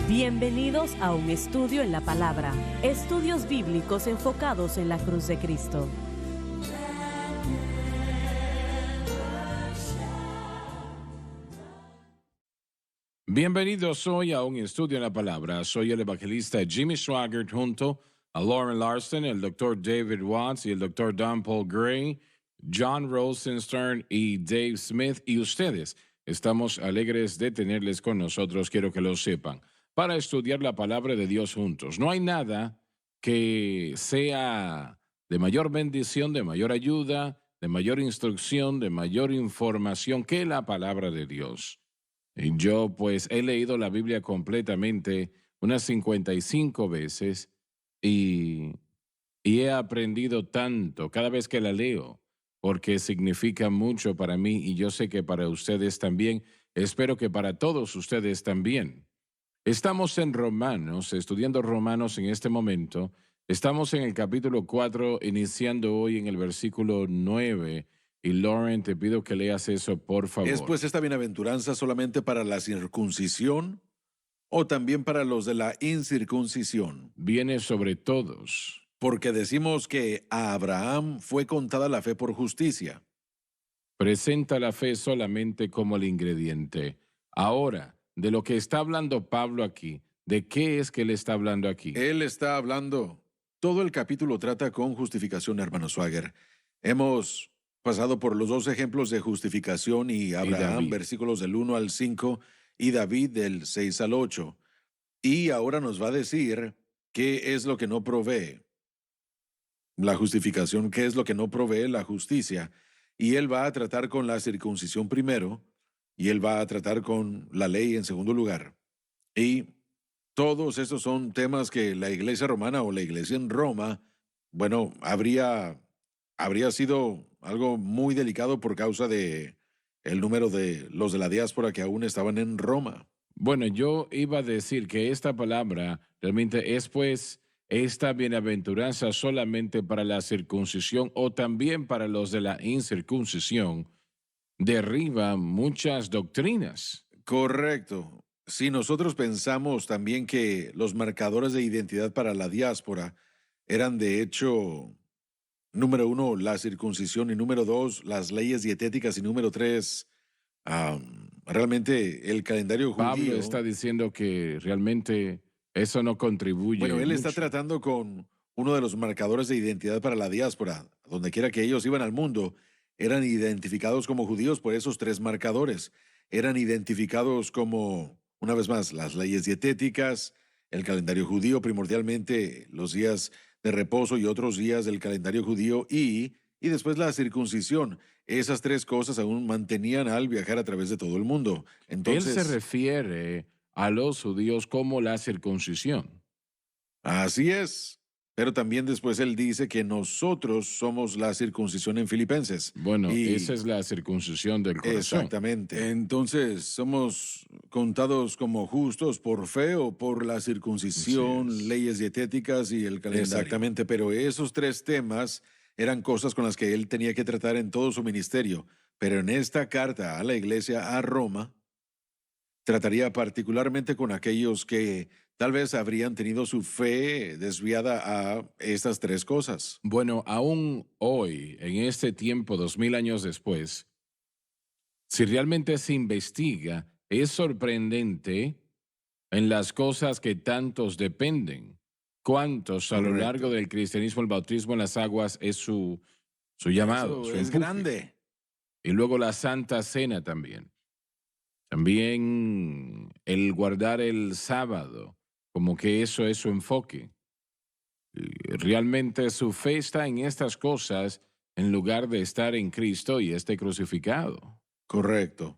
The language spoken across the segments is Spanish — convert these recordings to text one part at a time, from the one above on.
Bienvenidos a un estudio en la palabra, estudios bíblicos enfocados en la cruz de Cristo. Bienvenidos hoy a un estudio en la palabra. Soy el evangelista Jimmy Swaggart junto a Lauren Larson, el doctor David Watts y el doctor Don Paul Gray, John Rosenstern y Dave Smith. Y ustedes, estamos alegres de tenerles con nosotros, quiero que lo sepan, para estudiar la palabra de Dios juntos. No hay nada que sea de mayor bendición, de mayor ayuda, de mayor instrucción, de mayor información que la palabra de Dios. Y yo pues he leído la Biblia completamente unas 55 veces y, y he aprendido tanto cada vez que la leo, porque significa mucho para mí y yo sé que para ustedes también, espero que para todos ustedes también. Estamos en Romanos, estudiando Romanos en este momento. Estamos en el capítulo 4, iniciando hoy en el versículo 9. Y Lauren, te pido que leas eso, por ¿Es favor. pues esta bienaventuranza solamente para la circuncisión o también para los de la incircuncisión? Viene sobre todos. Porque decimos que a Abraham fue contada la fe por justicia. Presenta la fe solamente como el ingrediente. Ahora, de lo que está hablando Pablo aquí, ¿de qué es que él está hablando aquí? Él está hablando. Todo el capítulo trata con justificación, hermano Swagger. Hemos pasado por los dos ejemplos de justificación y Abraham, David. versículos del 1 al 5, y David del 6 al 8. Y ahora nos va a decir qué es lo que no provee la justificación, qué es lo que no provee la justicia. Y él va a tratar con la circuncisión primero, y él va a tratar con la ley en segundo lugar. Y todos estos son temas que la iglesia romana o la iglesia en Roma, bueno, habría sido algo muy delicado por causa de el número de los de la diáspora que aún estaban en Roma. Bueno, yo iba a decir que esta palabra realmente es pues esta bienaventuranza solamente para la circuncisión o también para los de la incircuncisión. Derriba muchas doctrinas. Correcto. Si nosotros pensamos también que los marcadores de identidad para la diáspora eran de hecho, número uno, la circuncisión y número dos, las leyes dietéticas y número tres, realmente el calendario Pablo judío. está diciendo que realmente eso no contribuye Bueno, él está mucho. tratando con uno de los marcadores de identidad para la diáspora. Donde quiera que ellos iban al mundo, eran identificados como judíos por esos tres marcadores. Eran identificados como, una vez más, las leyes dietéticas, el calendario judío, primordialmente los días de reposo y otros días del calendario judío, y después la circuncisión. Esas tres cosas aún mantenían al viajar a través de todo el mundo. Él Entonces, se refiere a los judíos como la circuncisión. así es. Pero también después él dice que nosotros somos la circuncisión en Filipenses. Bueno, Y esa es la circuncisión del corazón. exactamente. Entonces, somos contados como justos por fe o por la Así circuncisión, es. leyes dietéticas y el calendario. Exactamente, pero esos tres temas eran cosas con las que él tenía que tratar en todo su ministerio. Pero en esta carta a la iglesia a Roma, trataría particularmente con aquellos que tal vez habrían tenido su fe desviada a estas tres cosas. Bueno, aún hoy, en este tiempo, 2000 años después, si realmente se investiga, es sorprendente en las cosas que tantos dependen. ¿Cuántos a lo Correcto. largo del cristianismo el bautismo en las aguas es su llamado, Eso su es empuje? grande. Y luego la Santa Cena también. También el guardar el sábado, como que eso es su enfoque. Realmente su fe está en estas cosas en lugar de estar en Cristo y este crucificado. Correcto.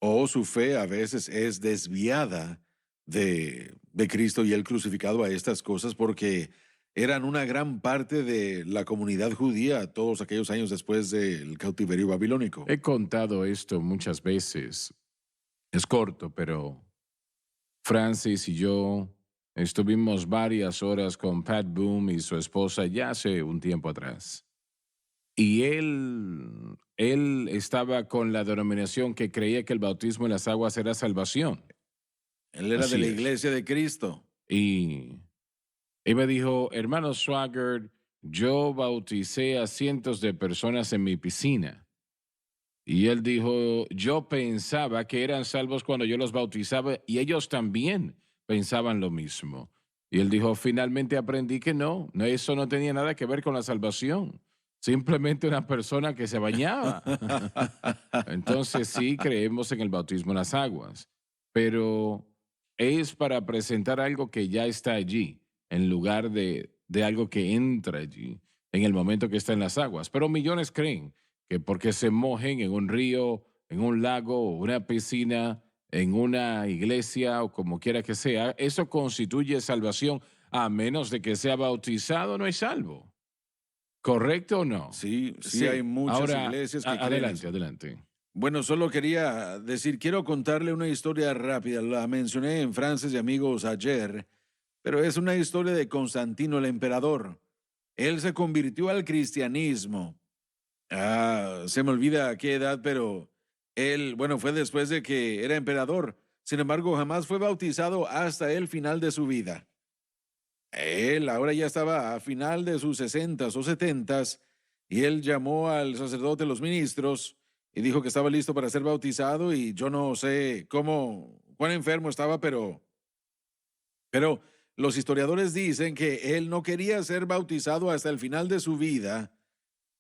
O su fe a veces es desviada de Cristo y el crucificado a estas cosas porque eran una gran parte de la comunidad judía todos aquellos años después del cautiverio babilónico. He contado esto muchas veces. Es corto, pero Francis y yo estuvimos varias horas con Pat Boone y su esposa ya hace un tiempo atrás. Y él estaba con la denominación que creía que el bautismo en las aguas era salvación. Él era de Así la es. iglesia de Cristo. Y, y me dijo, hermano Swagger, yo bauticé a cientos de personas en mi piscina. Y él dijo, yo pensaba que eran salvos cuando yo los bautizaba y ellos también pensaban lo mismo. Y él dijo, finalmente aprendí que no, eso no tenía nada que ver con la salvación. Simplemente una persona que se bañaba. Entonces sí creemos en el bautismo en las aguas, pero es para presentar algo que ya está allí, en lugar de algo que entra allí en el momento que está en las aguas. Pero millones creen que porque se mojen en un río, en un lago o una piscina, en una iglesia o como quiera que sea, eso constituye salvación, a menos de que sea bautizado, no es salvo. ¿Correcto o no? Sí, sí hay Sí. muchas Ahora, iglesias que creen adelante, eso. adelante. Bueno, solo quería decir, quiero contarle una historia rápida. La mencioné en Frances y Amigos ayer, pero es una historia de Constantino el emperador. Él se convirtió al cristianismo. Se me olvida a qué edad, pero él, bueno, fue después de que era emperador. Sin embargo, jamás fue bautizado hasta el final de su vida. Él ahora ya estaba a final de sus sesentas o setentas y él llamó al sacerdote, los ministros, y dijo que estaba listo para ser bautizado y yo no sé cuán enfermo estaba, pero los historiadores dicen que él no quería ser bautizado hasta el final de su vida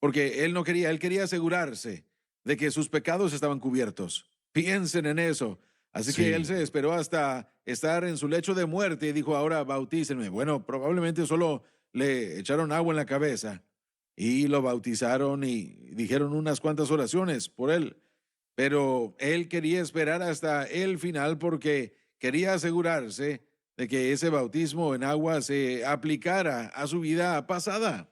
porque él quería asegurarse de que sus pecados estaban cubiertos. Piensen en eso. Así que él Sí, se esperó hasta estar en su lecho de muerte y dijo, ahora bautícenme. Bueno, probablemente solo le echaron agua en la cabeza y lo bautizaron y dijeron unas cuantas oraciones por él. Pero él quería esperar hasta el final porque quería asegurarse de que ese bautismo en agua se aplicara a su vida pasada.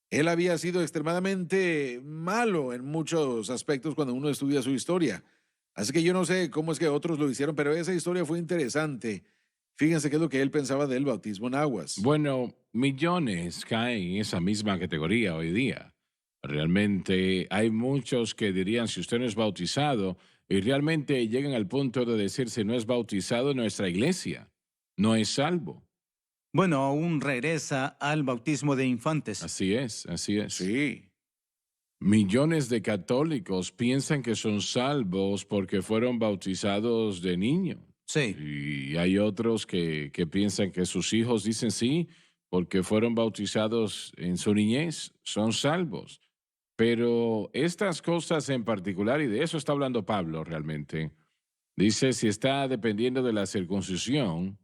Él había sido extremadamente malo en muchos aspectos cuando uno estudia su historia. Así que yo no sé cómo es que otros lo hicieron, pero esa historia fue interesante. Fíjense qué es lo que él pensaba del bautismo en aguas. bueno, millones caen en esa misma categoría hoy día. Realmente hay muchos que dirían, si usted no es bautizado, y realmente llegan al punto de decir, si no es bautizado en nuestra iglesia, no es salvo. Bueno, aún regresa al bautismo de infantes. Así es, así es. Sí, Millones de católicos piensan que son salvos porque fueron bautizados de niño. Sí. Y hay otros que piensan que sus hijos dicen sí, porque fueron bautizados en su niñez, son salvos. Pero estas cosas en particular, y de eso está hablando Pablo realmente, dice, si está dependiendo de la circuncisión,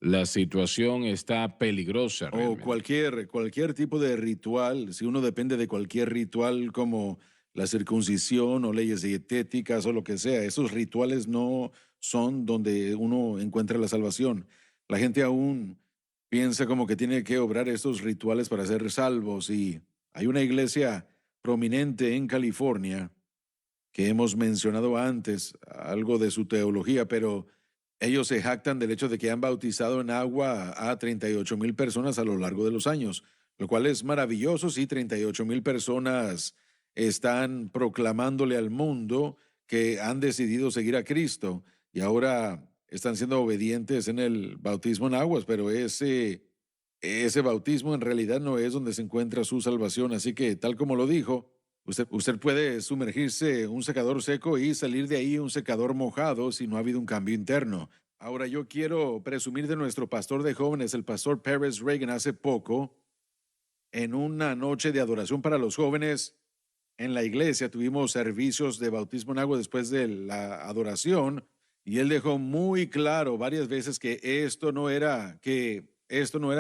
la situación está peligrosa o realmente. cualquier tipo de ritual, si uno depende de cualquier ritual como la circuncisión o leyes dietéticas o lo que sea, esos rituales no son donde uno encuentra la salvación. La gente aún piensa como que tiene que obrar estos rituales para ser salvos y hay una iglesia prominente en California que hemos mencionado antes, algo de su teología, pero ellos se jactan del hecho de que han bautizado en agua a 38,000 personas a lo largo de los años, lo cual es maravilloso si 38,000 personas están proclamándole al mundo que han decidido seguir a Cristo y ahora están siendo obedientes en el bautismo en aguas, pero ese bautismo en realidad no es donde se encuentra su salvación. Así que, tal como lo dijo, usted puede sumergirse en un secador seco y salir de ahí un secador mojado si no ha habido un cambio interno. Ahora, yo quiero presumir de nuestro pastor de jóvenes, el pastor Perez Reagan, hace poco, en una noche de adoración para los jóvenes en la iglesia, tuvimos servicios de bautismo en agua después de la adoración y él dejó muy claro varias veces que esto no era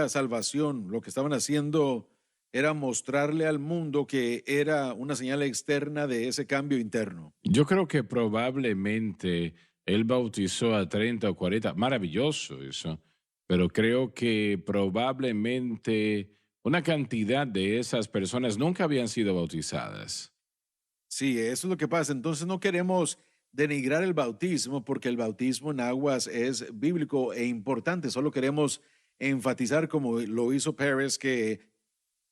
salvación. Lo que estaban haciendo era mostrarle al mundo que era una señal externa de ese cambio interno. Yo creo que probablemente él bautizó a 30 o 40, maravilloso eso, pero creo que probablemente una cantidad de esas personas nunca habían sido bautizadas. Sí, eso es lo que pasa. Entonces no queremos denigrar el bautismo porque el bautismo en aguas es bíblico e importante. Solo queremos enfatizar, como lo hizo Pérez, que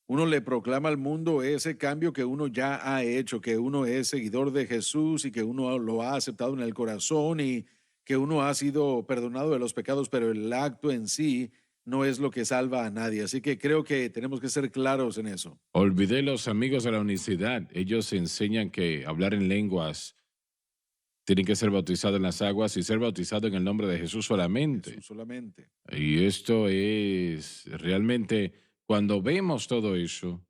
uno le proclama al mundo ese cambio que uno ya ha hecho, que uno es seguidor de Jesús y que uno lo ha aceptado en el corazón y que uno ha sido perdonado de los pecados, pero el acto en sí no es lo que salva a nadie. Así que creo que tenemos que ser claros en eso. Olvidé los amigos de la unicidad. Ellos enseñan que hablar en lenguas tienen que ser bautizados en las aguas y ser bautizado en el nombre de Jesús solamente. Jesús solamente. Y esto es realmente, cuando vemos todo eso,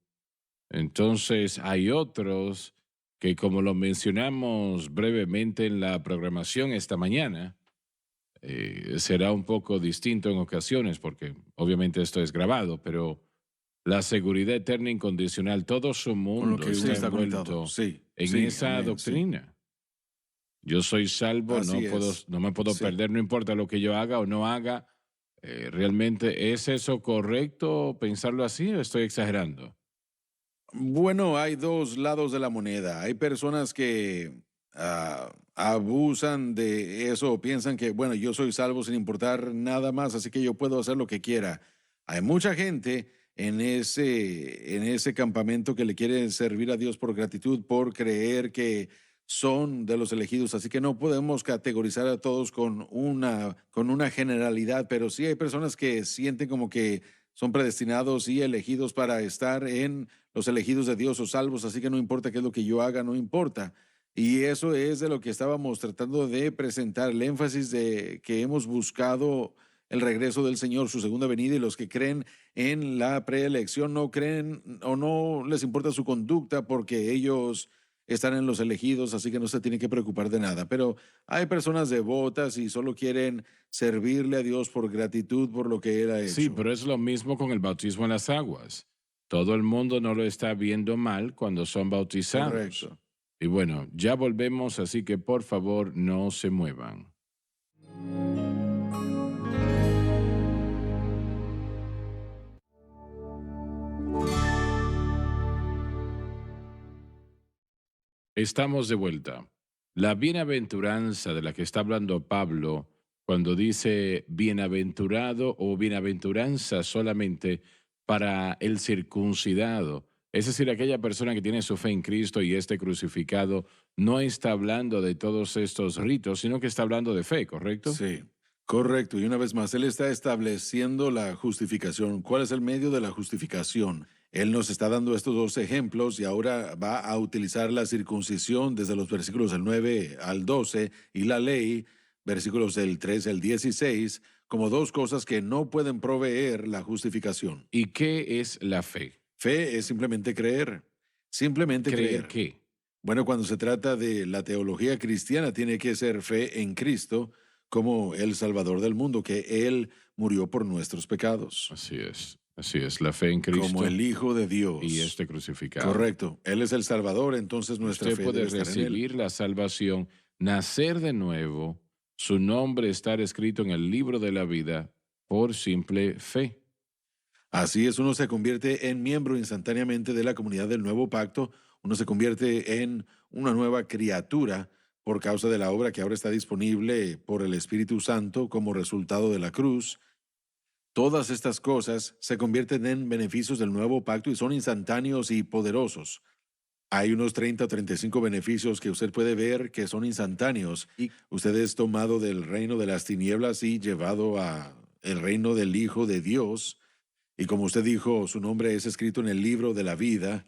entonces hay otros que, como lo mencionamos brevemente en la programación esta mañana, será un poco distinto en ocasiones, porque obviamente esto es grabado, pero la seguridad eterna incondicional, todo su Con lo mundo que usted está está conectado. envuelto Sí. en Sí, esa amén, sí. doctrina. Yo soy salvo, Así es. no me puedo Sí. perder, no importa lo que yo haga o no haga. ¿Realmente es eso correcto pensarlo así o estoy exagerando? Bueno, hay dos lados de la moneda. Hay personas que abusan de eso o piensan que, bueno, yo soy salvo sin importar nada más, así que yo puedo hacer lo que quiera. Hay mucha gente en ese campamento que le quiere servir a Dios por gratitud, por creer que son de los elegidos, así que no podemos categorizar a todos con una generalidad, pero sí hay personas que sienten como que son predestinados y elegidos para estar en los elegidos de Dios o salvos, así que no importa qué es lo que yo haga, no importa. Y eso es de lo que estábamos tratando de presentar, el énfasis de que hemos buscado el regreso del Señor, su segunda venida, y los que creen en la preelección no creen o no les importa su conducta porque ellos están en los elegidos, así que no se tienen que preocupar de nada. Pero hay personas devotas y solo quieren servirle a Dios por gratitud por lo que Él ha Sí, hecho. pero es lo mismo con el bautismo en las aguas. Todo el mundo no lo está viendo mal cuando son bautizados. Correcto. Y bueno, ya volvemos, así que por favor no se muevan. Estamos de vuelta. La bienaventuranza de la que está hablando Pablo cuando dice bienaventurado o bienaventuranza solamente para el circuncidado, es decir, aquella persona que tiene su fe en Cristo y este crucificado, no está hablando de todos estos ritos, sino que está hablando de fe, ¿correcto? Sí, correcto. Y una vez más, Él está estableciendo la justificación. ¿Cuál es el medio de la justificación? Él nos está dando estos dos ejemplos y ahora va a utilizar la circuncisión desde los versículos del 9 al 12 y la ley, versículos del 13 al 16, como dos cosas que no pueden proveer la justificación. ¿Y qué es la fe? Fe es simplemente creer, simplemente ¿Creer creer. qué? Bueno, cuando se trata de la teología cristiana, tiene que ser fe en Cristo como el Salvador del mundo, que Él murió por nuestros pecados, Así es, la fe en Cristo como el Hijo de Dios. y este crucificado. Correcto. Él es el Salvador, entonces nuestra Usted fe puede debe estar en Él. recibir la salvación, nacer de nuevo, su nombre estar escrito en el libro de la vida por simple fe. Así es, uno se convierte en miembro instantáneamente de la comunidad del nuevo pacto, uno se convierte en una nueva criatura por causa de la obra que ahora está disponible por el Espíritu Santo como resultado de la cruz. Todas estas cosas se convierten en beneficios del nuevo pacto y son instantáneos y poderosos. Hay unos 30 o 35 beneficios que usted puede ver que son instantáneos y usted es tomado del reino de las tinieblas y llevado a el reino del Hijo de Dios. Y como usted dijo, su nombre es escrito en el libro de la vida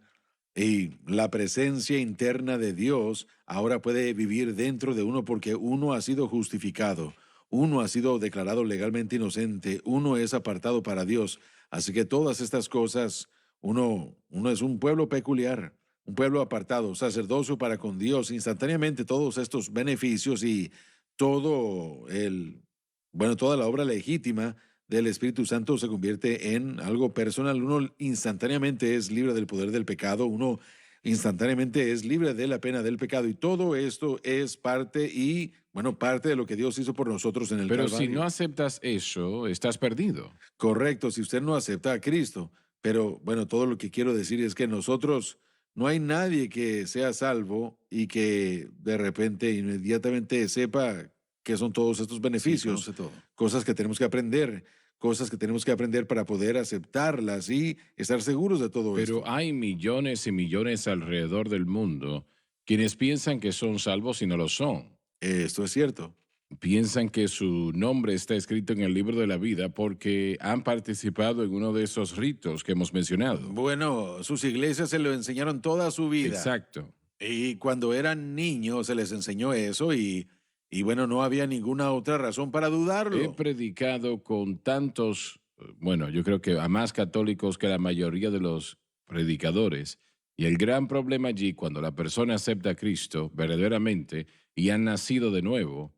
y la presencia interna de Dios ahora puede vivir dentro de uno porque uno ha sido justificado, uno ha sido declarado legalmente inocente, uno es apartado para Dios. Así que todas estas cosas, uno es un pueblo peculiar, un pueblo apartado, sacerdocio para con Dios, instantáneamente todos estos beneficios y todo toda la obra legítima del Espíritu Santo se convierte en algo personal. Uno instantáneamente es libre del poder del pecado, uno instantáneamente es libre de la pena del pecado y todo esto es parte parte de lo que Dios hizo por nosotros en el Pero si Calvario. no aceptas eso, estás perdido. Correcto, si usted no acepta a Cristo. Pero bueno, todo lo que quiero decir es que nosotros, no hay nadie que sea salvo y que de repente inmediatamente sepa qué son todos estos beneficios, conoce todo. cosas que tenemos que aprender, cosas que tenemos que aprender para poder aceptarlas y estar seguros de todo Pero esto. hay millones y millones alrededor del mundo quienes piensan que son salvos y no lo son. Esto es cierto. piensan que su nombre está escrito en el libro de la vida porque han participado en uno de esos ritos que hemos mencionado. Bueno, sus iglesias se lo enseñaron toda su vida. Exacto. Y cuando eran niños se les enseñó eso y bueno, no había ninguna otra razón para He dudarlo. predicado con tantos, bueno, yo creo que a más católicos que la mayoría de los predicadores. Y el gran problema allí, cuando la persona acepta a Cristo verdaderamente y han nacido de nuevo,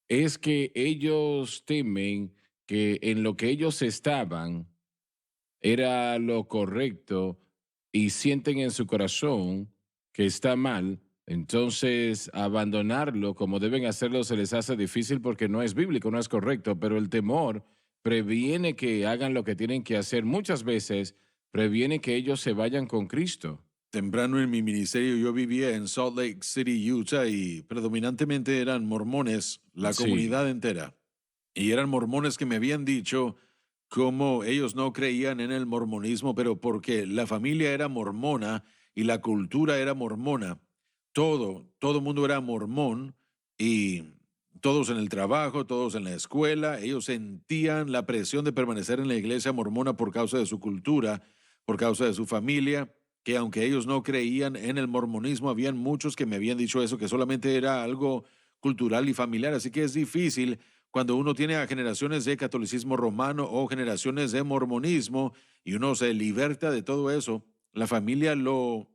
es que ellos temen que en lo que ellos estaban era lo correcto y sienten en su corazón que está mal, entonces abandonarlo como deben hacerlo se les hace difícil porque no es bíblico, no es correcto, pero el temor previene que hagan lo que tienen que hacer. Muchas veces previene que ellos se vayan con Cristo. Temprano en mi ministerio yo vivía en Salt Lake City, Utah, y predominantemente eran mormones, la Sí. comunidad entera. Y eran mormones que me habían dicho cómo ellos no creían en el mormonismo, pero porque la familia era mormona y la cultura era mormona. Todo mundo era mormón y todos en el trabajo, todos en la escuela, ellos sentían la presión de permanecer en la iglesia mormona por causa de su cultura, por causa de su familia, que aunque ellos no creían en el mormonismo, habían muchos que me habían dicho eso, que solamente era algo cultural y familiar, así que es difícil cuando uno tiene a generaciones de catolicismo romano o generaciones de mormonismo y uno se liberta de todo eso, la familia lo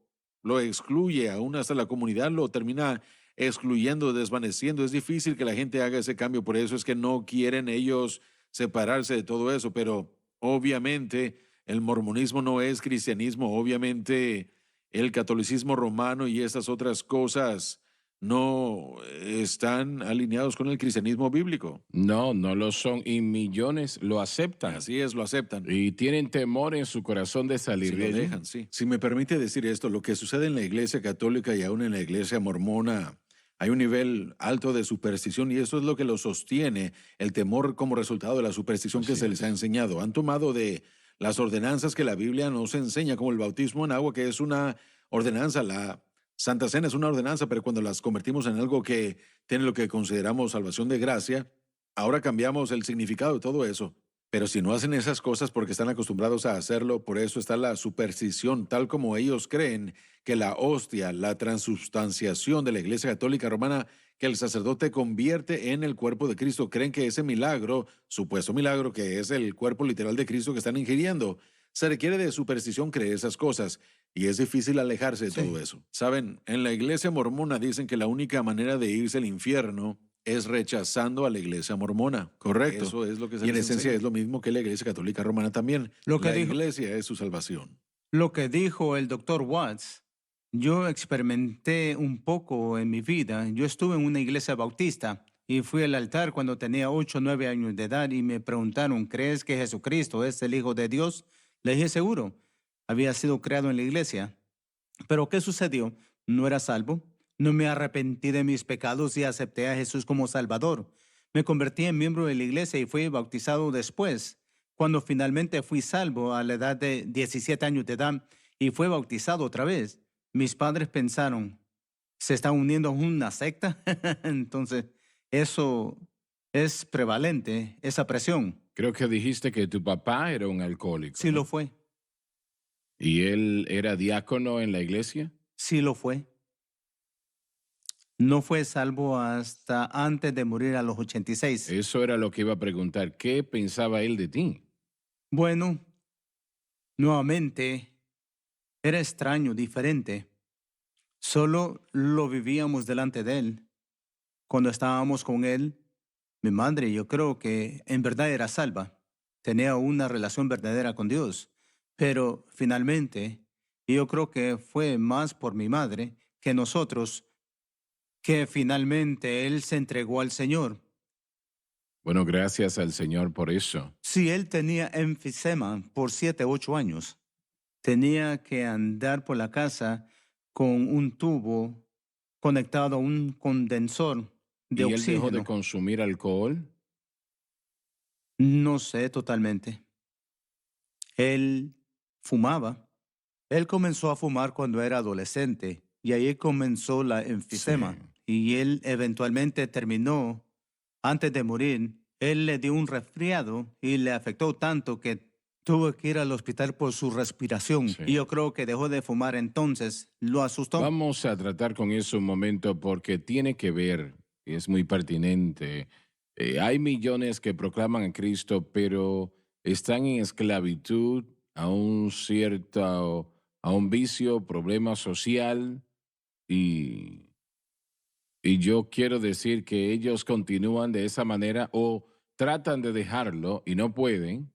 excluye, aún hasta la comunidad lo termina excluyendo, desvaneciendo. Es difícil que la gente haga ese cambio, por eso es que no quieren ellos separarse de todo eso, pero obviamente el mormonismo no es cristianismo, obviamente el catolicismo romano y estas otras cosas no están alineados con el cristianismo bíblico. No, no lo son y millones lo aceptan Así es, lo aceptan. y tienen temor en su corazón de salir Si de lo allí. dejan, sí. Si me permite decir esto, lo que sucede en la iglesia católica y aún en la iglesia mormona, hay un nivel alto de superstición y eso es lo que lo sostiene, el temor como resultado de la superstición que Así se les es. ha enseñado. Han tomado de las ordenanzas que la Biblia nos enseña, como el bautismo en agua, que es una ordenanza, la Santa Cena es una ordenanza, pero cuando las convertimos en algo que tiene lo que consideramos salvación de gracia, ahora cambiamos el significado de todo eso. Pero si no hacen esas cosas porque están acostumbrados a hacerlo, por eso está la superstición, tal como ellos creen que la hostia, la transubstanciación de la Iglesia Católica Romana, que el sacerdote convierte en el cuerpo de Cristo, creen que ese milagro, supuesto milagro, que es el cuerpo literal de Cristo que están ingiriendo, se requiere de superstición creer esas cosas y es difícil alejarse de Sí. todo eso. Saben, en la Iglesia mormona dicen que la única manera de irse al infierno es rechazando a la iglesia mormona. Correcto. Eso es lo que se Y en esencia es lo mismo que la iglesia católica romana también. Lo que La dijo- iglesia es su salvación. Lo que dijo el doctor Watts, yo experimenté un poco en mi vida. Yo estuve en una iglesia bautista y fui al altar cuando tenía 8 o 9 años de edad y me preguntaron, ¿crees que Jesucristo es el Hijo de Dios? Le dije, seguro. Había sido creado en la iglesia. Pero ¿qué sucedió? No era salvo. No me arrepentí de mis pecados y acepté a Jesús como Salvador. Me convertí en miembro de la iglesia y fui bautizado después. Cuando finalmente fui salvo a la edad de 17 años de edad y fue bautizado otra vez, mis padres pensaron, ¿se está uniendo a una secta? Entonces, eso es prevalente, esa presión. Creo que dijiste que tu papá era un alcohólico. Sí ¿no? lo fue, ¿Y él era diácono en la iglesia? sí lo fue. No fue salvo hasta antes de morir a los 86. Eso era lo que iba a preguntar. ¿Qué pensaba él de ti? Bueno, nuevamente, era extraño, diferente. Solo lo vivíamos delante de él. Cuando estábamos con él, mi madre, yo creo que en verdad era salva. Tenía una relación verdadera con Dios. Pero finalmente, yo creo que fue más por mi madre que nosotros, que finalmente él se entregó al Señor. Bueno, gracias al Señor por eso. Si él tenía enfisema por 7, 8 años, tenía que andar por la casa con un tubo conectado a un condensador de ¿Y él dejó oxígeno. de consumir alcohol? No sé totalmente. Él fumaba. Él comenzó a fumar cuando era adolescente y ahí comenzó la enfisema. Sí. Y él eventualmente terminó Antes de morir, él le dio un resfriado y le afectó tanto que tuvo que ir al hospital por su respiración. Sí. Y yo creo que dejó de fumar entonces. Lo asustó. Vamos a tratar con eso un momento porque tiene que ver, y es muy pertinente. Hay millones que proclaman a Cristo, pero están en esclavitud a a un vicio, problema social, y, y yo quiero decir que ellos continúan de esa manera o tratan de dejarlo y no pueden.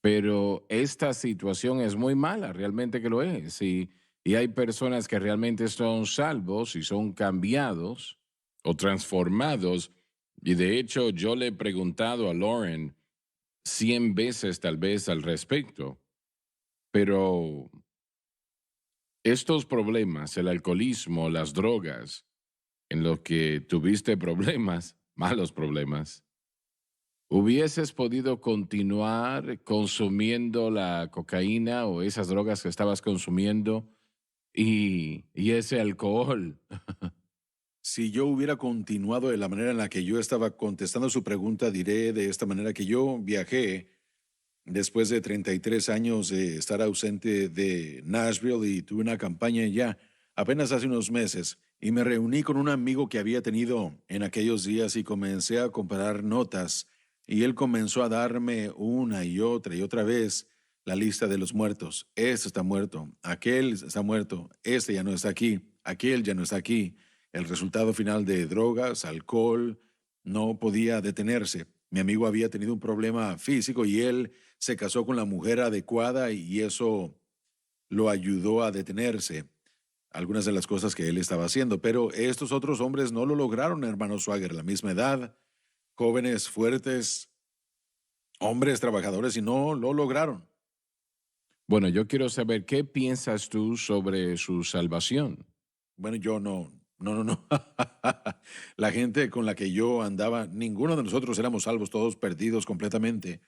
Pero esta situación es muy mala, realmente que lo es. Y hay personas que realmente son salvos y son cambiados o transformados. Y de hecho, yo le he preguntado a Lauren 100 veces tal vez al respecto. Pero estos problemas, el alcoholismo, las drogas, en los que tuviste problemas, malos problemas, ¿hubieses podido continuar consumiendo la cocaína o esas drogas que estabas consumiendo y ese alcohol? Si yo hubiera continuado de la manera en la que yo estaba contestando su pregunta, diré de esta manera que yo viajé después de 33 años de estar ausente de Nashville y tuve una campaña ya apenas hace unos meses y me reuní con un amigo que había tenido en aquellos días y comencé a comparar notas y él comenzó a darme una y otra vez la lista de los muertos. Este está muerto, aquel está muerto, este ya no está aquí, aquel ya no está aquí. El resultado final de drogas, alcohol, no podía detenerse. Mi amigo había tenido un problema físico y él se casó con la mujer adecuada y eso lo ayudó a detenerse. Algunas de las cosas que él estaba haciendo, pero estos otros hombres no lo lograron, hermano Swagger, la misma edad, jóvenes, fuertes, hombres trabajadores y no lo lograron. Bueno, yo quiero saber qué piensas tú sobre su salvación. Bueno, yo no. La gente con la que yo andaba, ninguno de nosotros éramos salvos, todos perdidos completamente.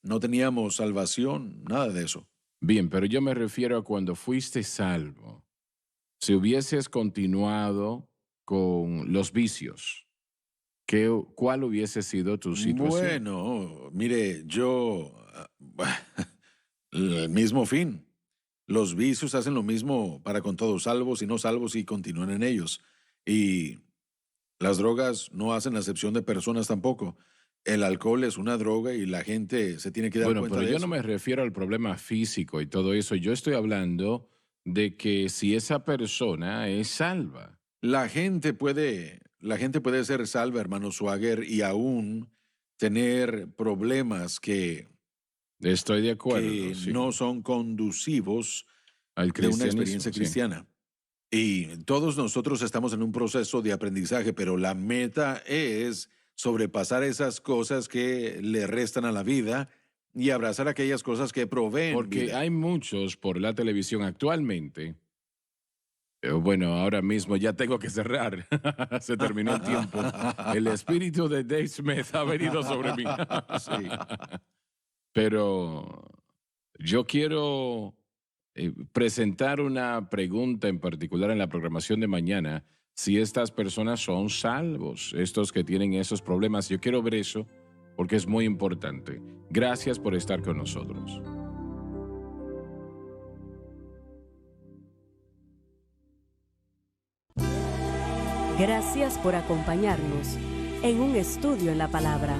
No teníamos salvación, nada de eso. Bien, pero yo me refiero a cuando fuiste salvo. Si hubieses continuado con los vicios, ¿cuál hubiese sido tu situación? Bueno, mire, el mismo fin. Los vicios hacen lo mismo para con todos, salvos y no salvos, y continúan en ellos. Y las drogas no hacen la excepción de personas tampoco. El alcohol es una droga y la gente se tiene que dar Bueno, cuenta pero de yo eso. no me refiero al problema físico y todo eso. Yo estoy hablando de que si esa persona es salva. La gente puede ser salva, hermano Swagger, y aún tener problemas Estoy de acuerdo, que sí. no son conducivos Al de una cristianismo, experiencia sí. cristiana. Y todos nosotros estamos en un proceso de aprendizaje, pero la meta es sobrepasar esas cosas que le restan a la vida y abrazar aquellas cosas que proveen Porque vida. hay muchos por la televisión actualmente. Bueno, ahora mismo ya tengo que cerrar. Se terminó el tiempo. El espíritu de Dave Smith ha venido sobre mí. Sí. Pero yo quiero presentar una pregunta en particular en la programación de mañana. Si estas personas son salvos, estos que tienen esos problemas. Yo quiero ver eso porque es muy importante. Gracias por estar con nosotros. Gracias por acompañarnos en un estudio en la palabra.